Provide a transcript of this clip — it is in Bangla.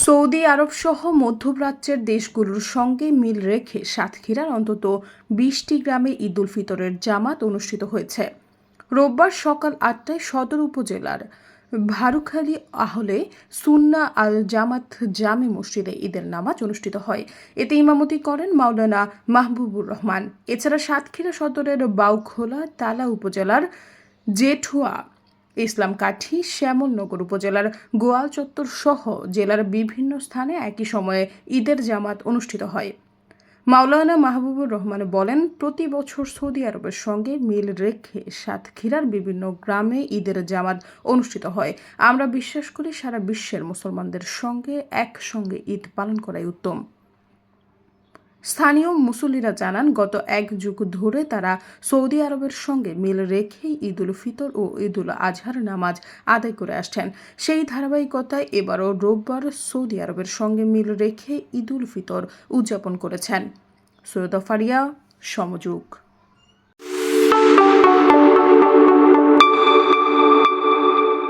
সৌদি আরব সহ মধ্যপ্রাচ্যের দেশগুলোর সঙ্গে মিল রেখে সাতক্ষীরার অন্তত ২০টি গ্রামে ঈদ উল ফিতরের জামাত অনুষ্ঠিত হয়েছে। রোববার সকাল ৮টায় সদর উপজেলার ভারুখালী আহলে সুন্নাহ আল জামাত জামে মসজিদে ঈদের নামাজ অনুষ্ঠিত হয়। এতে ইমামতি করেন মাওলানা মাহবুবুর রহমান। এছাড়া সাতক্ষীরা সদরের বাউখোলা তালা উপজেলার জেঠুয়া, ইসলামকাঠি, শ্যামলনগর উপজেলার গোয়াল চত্বর সহ জেলার বিভিন্ন স্থানে একই সময়ে ঈদের জামাত অনুষ্ঠিত হয়। মাওলানা মাহবুবুর রহমান বলেন, প্রতি বছর সৌদি আরবের সঙ্গে মিল রেখে সাতক্ষীরার বিভিন্ন গ্রামে ঈদের জামাত অনুষ্ঠিত হয়। আমরা বিশ্বাস করি সারা বিশ্বের মুসলমানদের সঙ্গে একসঙ্গে ঈদ পালন করাই উত্তম। স্থানীয় মুসল্লিরা জানান, গত এক যুগ ধরে তারা সৌদি আরবের সঙ্গে মিল রেখেই ঈদ উল ফিতর ও ঈদ উল আজহার নামাজ আদায় করে আসছেন। সেই ধারাবাহিকতায় এবারও রোববার সৌদি আরবের সঙ্গে মিল রেখে ঈদ উল ফিতর উদযাপন করেছেন। সৈয়দা ফারিয়া, সমযোগ।